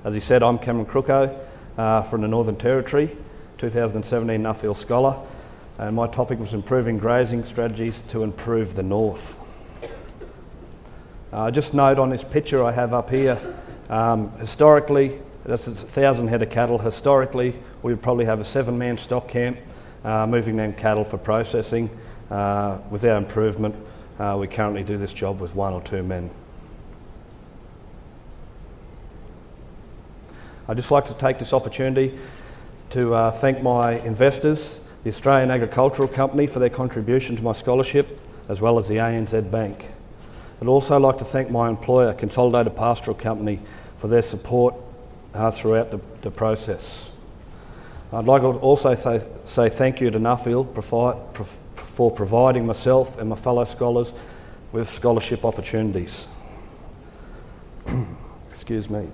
As he said, I'm Cameron Kruckow from the Northern Territory, 2017 Nuffield Scholar, and my topic was improving grazing strategies to improve the north. Just note on this picture I have up here, historically, that's 1,000 head of cattle. Historically, we would probably have a 7-man stock camp moving them cattle for processing. With our improvement, we currently do this job with 1 or 2 men. I'd just like to take this opportunity to thank my investors, the Australian Agricultural Company, for their contribution to my scholarship, as well as the ANZ Bank. I'd also like to thank my employer, Consolidated Pastoral Company, for their support throughout the process. I'd like to also say thank you to Nuffield for providing myself and my fellow scholars with scholarship opportunities. Excuse me.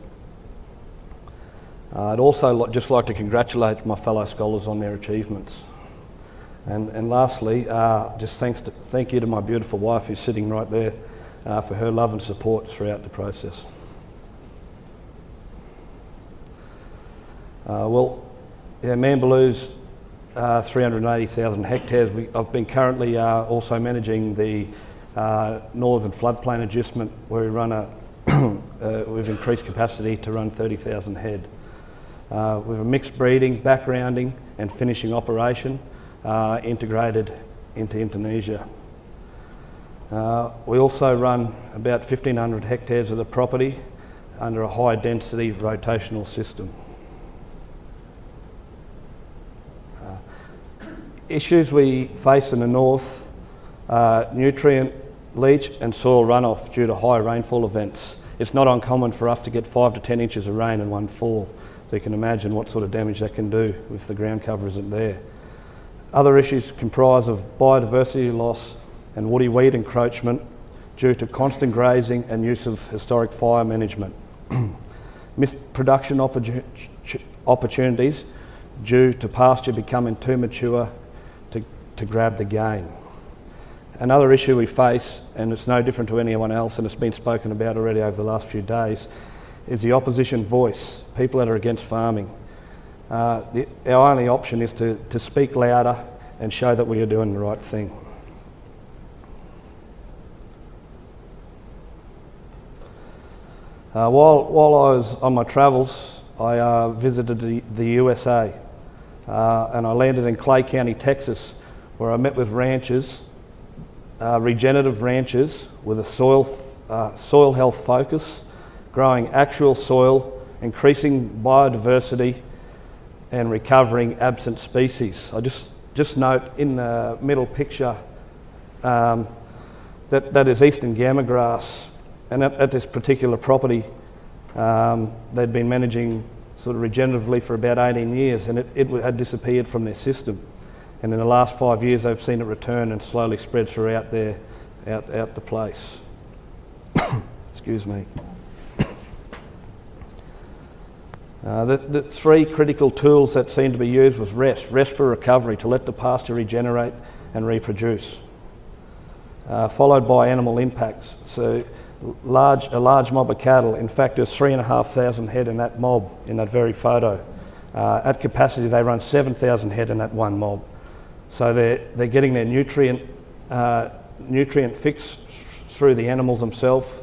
I'd also just like to congratulate my fellow scholars on their achievements. And lastly, just thank you to my beautiful wife who's sitting right there for her love and support throughout the process. Mambaloo's 380,000 hectares. I've been currently also managing the northern floodplain adjustment, where we run we've increased capacity to run 30,000 head. With a mixed breeding, backgrounding and finishing operation integrated into Indonesia. We also run about 1,500 hectares of the property under a high density rotational system. Issues we face in the north are nutrient leach and soil runoff due to high rainfall events. It's not uncommon for us to get 5 to 10 inches of rain in one fall. So you can imagine what sort of damage that can do if the ground cover isn't there. Other issues comprise of biodiversity loss and woody weed encroachment due to constant grazing and use of historic fire management. Missed production opportunities due to pasture becoming too mature to grab the gain. Another issue we face, and it's no different to anyone else, and it's been spoken about already over the last few days, is the opposition voice, people that are against farming. Our only option is to speak louder and show that we are doing the right thing. While I was on my travels, I visited the USA, and I landed in Clay County, Texas, where I met with ranchers, regenerative ranchers with a soil health focus, growing actual soil, increasing biodiversity and recovering absent species. I just note in the middle picture that is eastern gamma grass, and at this particular property they'd been managing sort of regeneratively for about 18 years, and it had disappeared from their system. And in the last 5 years they've seen it return and slowly spread throughout out the place. Excuse me. The 3 critical tools that seemed to be used was rest for recovery, to let the pasture regenerate and reproduce, followed by animal impacts. So a large mob of cattle. In fact, there's 3,500 head in that mob in that very photo. At capacity, they run 7,000 head in that one mob. So they're getting their nutrient fix through the animals themselves,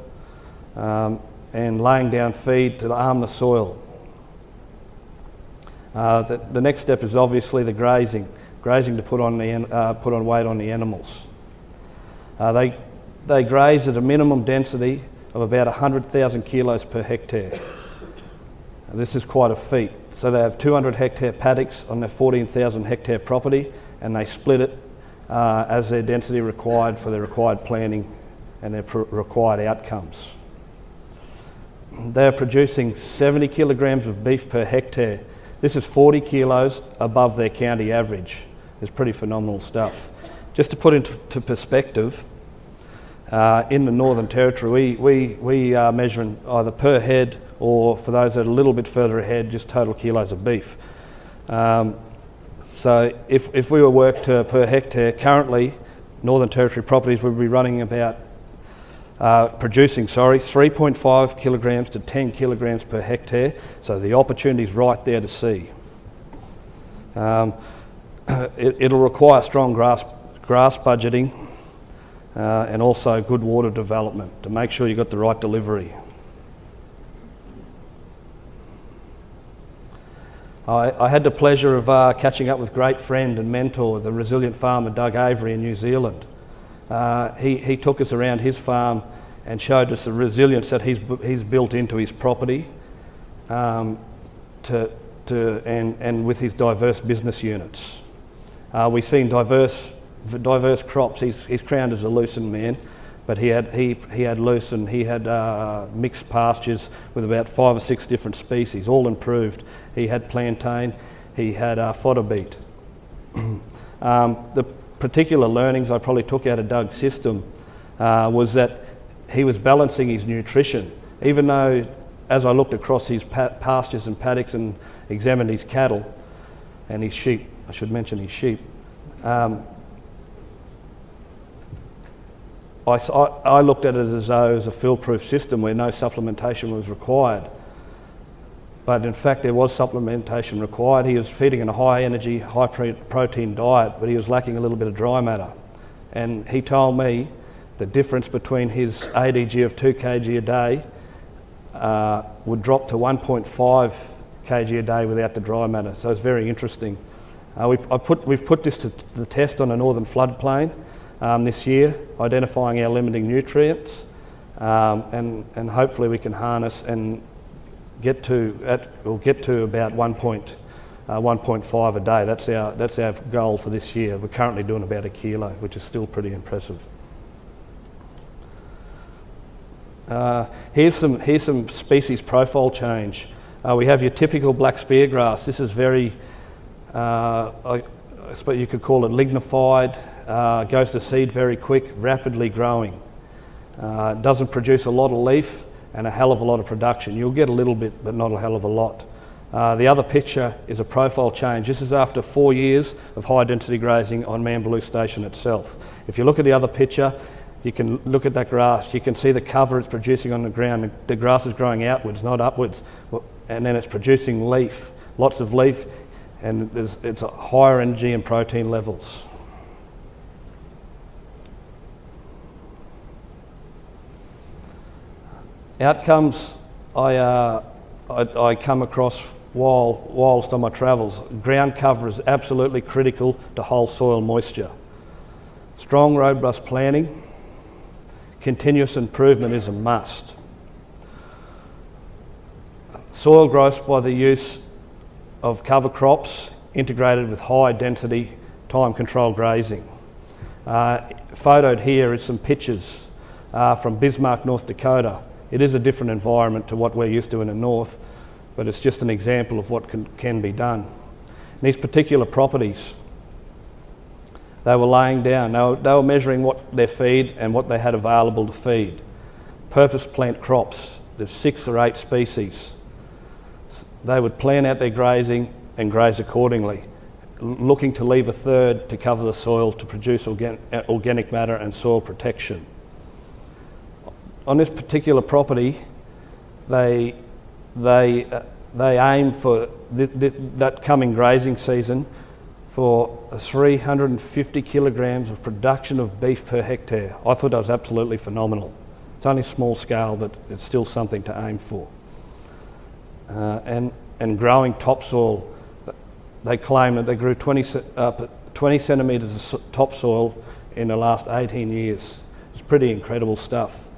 and laying down feed to arm the soil. The next step is obviously the grazing to put on weight on the animals. They graze at a minimum density of about 100,000 kilos per hectare. This is quite a feat. So they have 200 hectare paddocks on their 14,000 hectare property, and they split it as their density required for their required planning and their required outcomes. They're producing 70 kilograms of beef per hectare. This is 40 kilos above their county average. It's pretty phenomenal stuff. Just to put into perspective, in the Northern Territory, we are measuring either per head, or for those that are a little bit further ahead, just total kilos of beef. So if we were worked per hectare, currently Northern Territory properties would be running about producing 3.5 kilograms to 10 kilograms per hectare, so the opportunity's right there to see. It'll require strong grass budgeting and also good water development to make sure you've got the right delivery. I had the pleasure of catching up with great friend and mentor, the resilient farmer Doug Avery in New Zealand. He took us around his farm and showed us the resilience that he's built into his property and with his diverse business units. We've seen diverse crops. He's crowned as a lucerne man, but he had lucerne, he had mixed pastures with about 5 or 6 different species, all improved. He had plantain, he had fodder beet. The particular learnings I probably took out of Doug's system was that he was balancing his nutrition, even though as I looked across his pastures and paddocks and examined his cattle and his sheep, I should mention his sheep, I looked at it as though it was a field-proof system where no supplementation was required. But in fact there was supplementation required. He was feeding on a high energy, high protein diet, but he was lacking a little bit of dry matter. And he told me the difference between his ADG of 2 kg a day would drop to 1.5 kg a day without the dry matter. So it's very interesting. We've put this to the test on a northern floodplain this year, identifying our limiting nutrients, and hopefully we can harness and get to about 1.5 a day. That's our goal for this year. We're currently doing about 1 kilo, which is still pretty impressive. Here's some species profile change. We have your typical black speargrass. This is very, I suppose you could call it lignified, goes to seed very quick, rapidly growing. Doesn't produce a lot of leaf and a hell of a lot of production. You'll get a little bit, but not a hell of a lot. The other picture is a profile change. This is after 4 years of high density grazing on Mambaloo Station itself. If you look at the other picture, you can look at that grass. You can see the cover it's producing on the ground. The grass is growing outwards, not upwards. And then it's producing leaf, lots of leaf, and it's a higher energy and protein levels. Outcomes I come across whilst on my travels. Ground cover is absolutely critical to hold soil moisture. Strong, robust planting, continuous improvement is a must. Soil growth by the use of cover crops integrated with high density time controlled grazing. Photoed here is some pictures from Bismarck, North Dakota. It is a different environment to what we're used to in the north, but it's just an example of what can be done. And these particular properties, they were laying down, they were measuring what their feed and what they had available to feed. Purpose plant crops, there's 6 or 8 species. They would plan out their grazing and graze accordingly, looking to leave a third to cover the soil to produce organic matter and soil protection. On this particular property, they aim for that coming grazing season for 350 kilograms of production of beef per hectare. I thought that was absolutely phenomenal. It's only small scale, but it's still something to aim for. And growing topsoil, they claim that they grew 20 centimetres of topsoil in the last 18 years. It's pretty incredible stuff.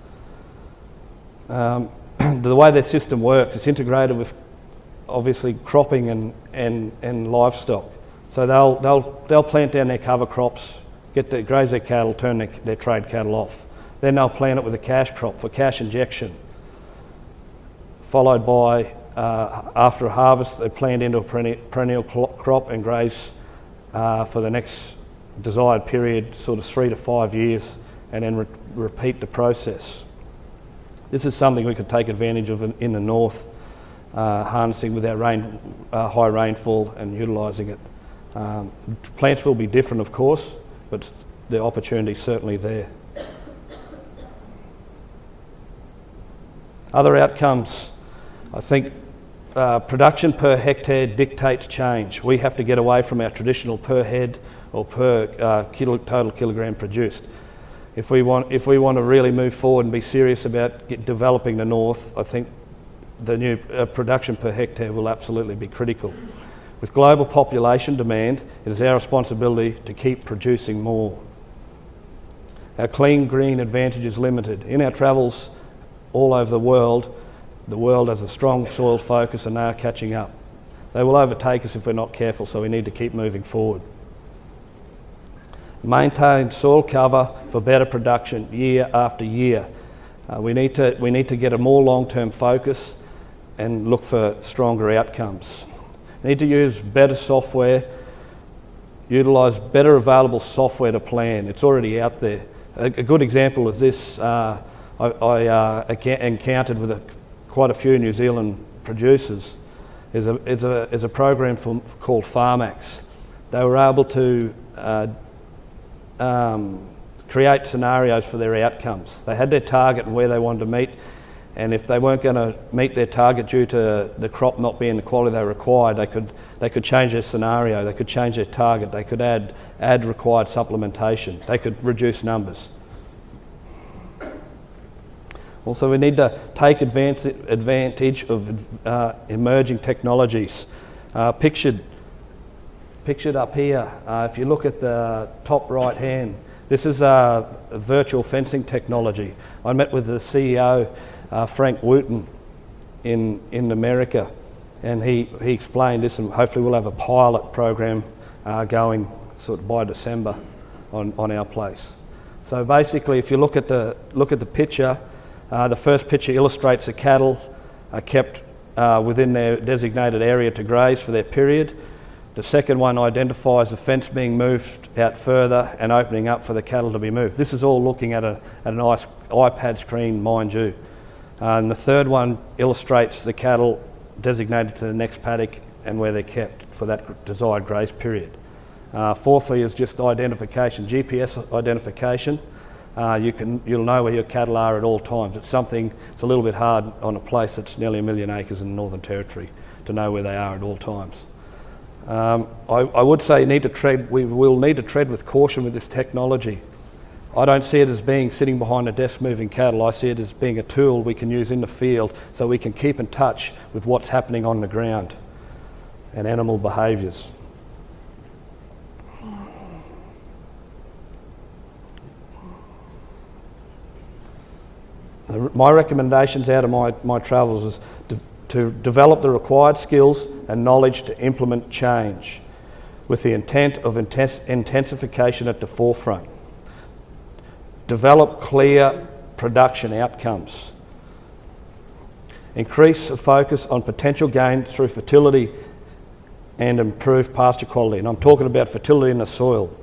The way their system works, it's integrated with obviously cropping and livestock. So they'll plant down their cover crops, graze their cattle, turn their trade cattle off. Then they'll plant it with a cash crop for cash injection. Followed by, after a harvest, they plant into a perennial crop and graze for the next desired period, sort of 3 to 5 years, and then repeat the process. This is something we could take advantage of in the north, harnessing with our high rainfall and utilising it. Plants will be different, of course, but the opportunity is certainly there. Other outcomes, I think production per hectare dictates change. We have to get away from our traditional per head or per total kilogram produced. If we want to really move forward and be serious about developing the north, I think the new production per hectare will absolutely be critical. With global population demand, it is our responsibility to keep producing more. Our clean green advantage is limited. In our travels all over the world has a strong soil focus and they are catching up. They will overtake us if we're not careful, so we need to keep moving forward. Maintain soil cover for better production year after year. We need to get a more long-term focus and look for stronger outcomes. We need to use better software, utilise better available software to plan. It's already out there. A good example of this I encountered with quite a few New Zealand producers is a program called FarmAX. They were able to create scenarios for their outcomes. They had their target and where they wanted to meet, and if they weren't going to meet their target due to the crop not being the quality they required, they could change their scenario, they could change their target, they could add required supplementation, they could reduce numbers. Also, we need to take advantage of emerging technologies. Pictured up here, if you look at the top right hand, this is a virtual fencing technology. I met with the CEO, Frank Wooten, in America, and he explained this, and hopefully we'll have a pilot program going sort of by December on our place. So basically, if you look at the picture, the first picture illustrates the cattle are kept within their designated area to graze for their period. The second one identifies the fence being moved out further and opening up for the cattle to be moved. This is all looking at a nice iPad screen, mind you. And the third one illustrates the cattle designated to the next paddock and where they're kept for that desired graze period. Fourthly is just identification, GPS identification. You'll know where your cattle are at all times. It's a little bit hard on a place that's nearly 1 million acres in the Northern Territory to know where they are at all times. I would say we will need to tread with caution with this technology. I don't see it as being sitting behind a desk moving cattle. I see it as being a tool we can use in the field so we can keep in touch with what's happening on the ground and animal behaviours. My recommendations out of my travels is to develop the required skills and knowledge to implement change with the intent of intensification at the forefront. Develop clear production outcomes. Increase the focus on potential gain through fertility and improved pasture quality. And I'm talking about fertility in the soil.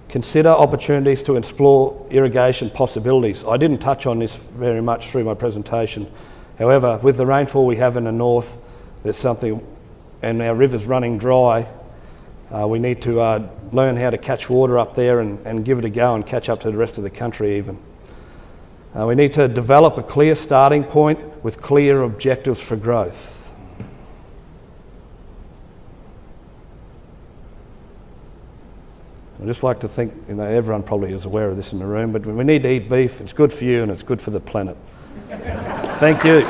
Consider opportunities to explore irrigation possibilities. I didn't touch on this very much through my presentation. However, with the rainfall we have in the north, there's something, and our river's running dry, we need to learn how to catch water up there and give it a go and catch up to the rest of the country even. We need to develop a clear starting point with clear objectives for growth. I just like to think, everyone probably is aware of this in the room, but we need to eat beef. It's good for you and it's good for the planet. Thank you.